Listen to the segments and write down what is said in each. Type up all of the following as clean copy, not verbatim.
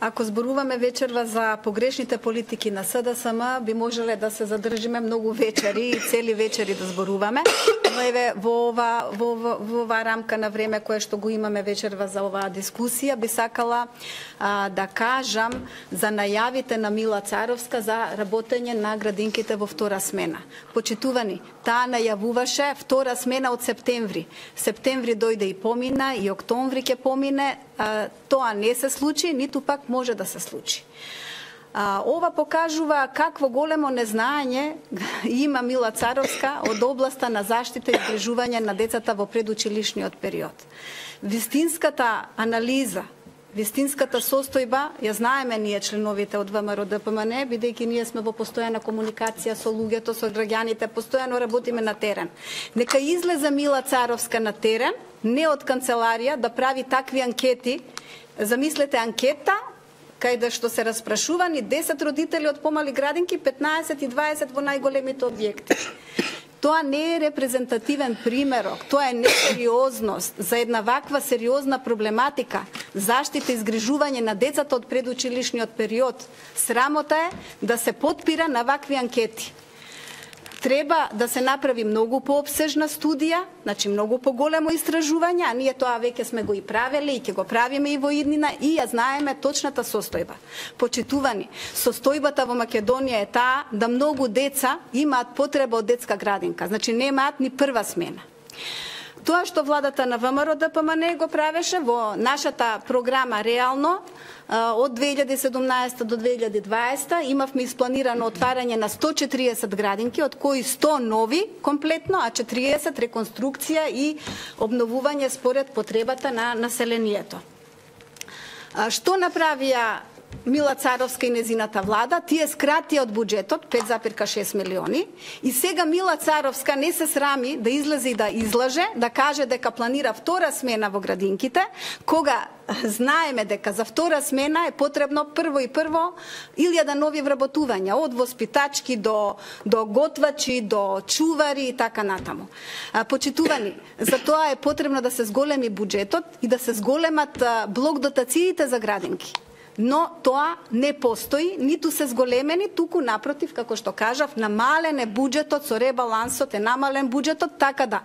Ако зборуваме вечерва за погрешните политики на СДСМ, би можеле да се задржиме многу вечери и цели вечери да зборуваме, но еве во оваа рамка на време кое што го имаме вечерва за оваа дискусија, би сакала да кажам за најавите на Мила Царовска за работење на градинките во втора смена. Почитувани, таа најавуваше втора смена од септември. Септември дојде и помина, и октомври ќе помине, тоа не се случи, ниту пак може да се случи. Ова покажува какво големо незнаење има Мила Царовска од областа на заштита и згрижување на децата во предучилишниот период. Вистинската анализа, вистинската состојба ја знаеме ние членовите од ВМРО-ДПМН, бидејќи ние сме во постојана комуникација со луѓето, со граѓаните, постојано работиме на терен. Нека излезе Мила Царовска на терен, не од канцеларија, да прави такви анкети. Замислете анкета, кај што се распрашувани 10 родители од помали градинки, 15 и 20 во најголемите објекти. Тоа не е репрезентативен примерок, тоа е несериозност за една ваква сериозна проблематика, заштита и згрижување на децата од предучилишниот период. Срамота е да се потпира на вакви анкети. Треба да се направи многу поопсежна студија, значи многу поголемо истражување, а ние тоа веќе сме го и правеле и ќе го правиме и во иднина и ја знаеме точната состојба. Почитувани, состојбата во Македонија е таа да многу деца имаат потреба од детска градинка, значи немаат ни прва смена. Тоа што владата на ВМРО-ДПМН го правеше во нашата програма реално, од 2017 до 2020 имавме испланирано отварање на 140 градинки, од кои 100 нови комплетно, а 40 реконструкција и обновување според потребата на населението. Што направија Мила Царовска и незината влада? Тие скратија од буџетот 5,6 милиони и сега Мила Царовска не се срами да излезе и да излаже, да каже дека планира втора смена во градинките, кога знаеме дека за втора смена е потребно прво 1000 нови вработувања, од воспитачки до готвачи, до чувари и така натаму. Почитувани, за тоа е потребно да се зголеми буџетот и да се зголемат блок дотациите за градинки. Но тоа не постои, ниту се зголемени, туку напротив, како што кажав, намален е буџетот, со ребалансот е намален буџетот, така да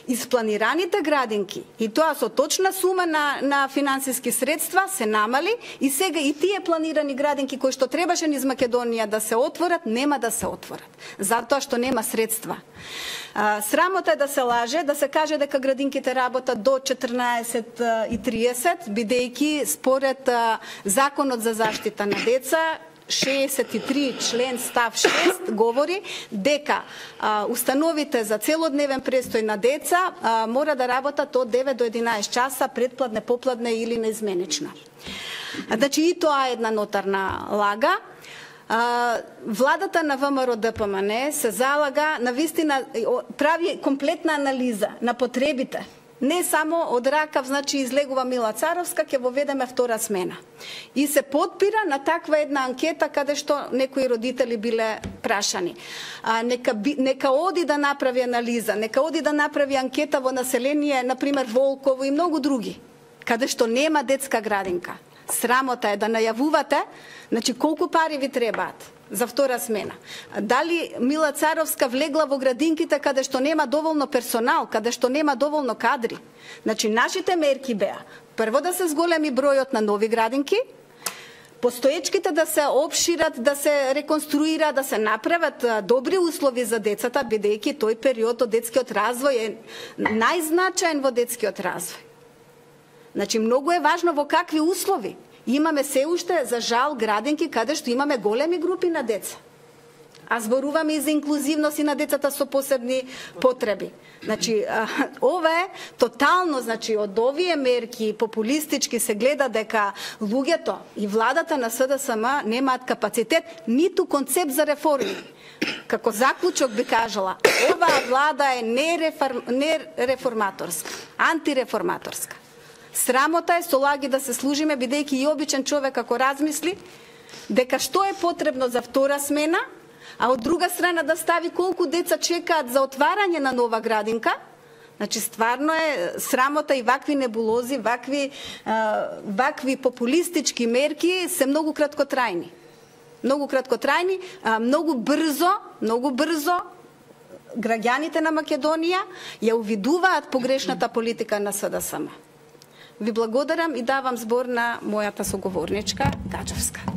испланираните градинки, и тоа со точна сума на финансиски средства, се намали и сега и тие планирани градинки кои што требаше низ Македонија да се отворат, нема да се отворат, затоа што нема средства. Срамота е да се лаже, да се каже дека градинките работат до 14:30, бидејќи според Законот за заштита на деца, 63 член став 6 говори дека установите за целодневен престој на деца мора да работат од 9 до 11 часа, предпладне, попладне или неизменично. Значи и тоа е една нотарна лага. Владата на ВМРО-ДПМН се залага, навистина прави комплетна анализа на потребите. Не само од ракав, значи излегува Мила Царовска, ќе воведеме втора смена. И се потпира на таква една анкета каде што некои родители биле прашани. Нека оди да направи анализа, нека оди да направи анкета во население, например Волково и многу други, каде што нема детска градинка. Срамота е да најавувате, значи колку пари ви требаат за втора смена. Дали Мила Царовска влегла во градинките каде што нема доволно персонал, каде што нема доволно кадри? Значи нашите мерки беа прво да се зголеми бројот на нови градинки, постоечките да се обшират, да се реконструира, да се направат добри услови за децата, бидејќи тој период од детскиот развој е најзначаен во детскиот развој. Значи многу е важно во какви услови. Имаме се уште, за жал, градинки каде што имаме големи групи на деца. А зборуваме и за инклузивност и на децата со посебни потреби. Значи, ова е тотално, значи, од овие мерки популистички се гледа дека луѓето и владата на СДСМ немаат капацитет, ниту концепт за реформи. Како заклучок би кажала, оваа влада е нереформаторска, антиреформаторска. Срамота е со лаги да се служиме, бидејќи и обичен човек ако размисли дека што е потребно за втора смена, а од друга страна да стави колку деца чекаат за отварање на нова градинка, Значи стварно е срамота и вакви небулози, вакви популистички мерки се многу краткотрајни. Многу краткотрајни, многу брзо граѓаните на Македонија ја увидуваат погрешната политика на СДСМ. Ви благодарам и давам збор на мојата соговорничка Гаџевска.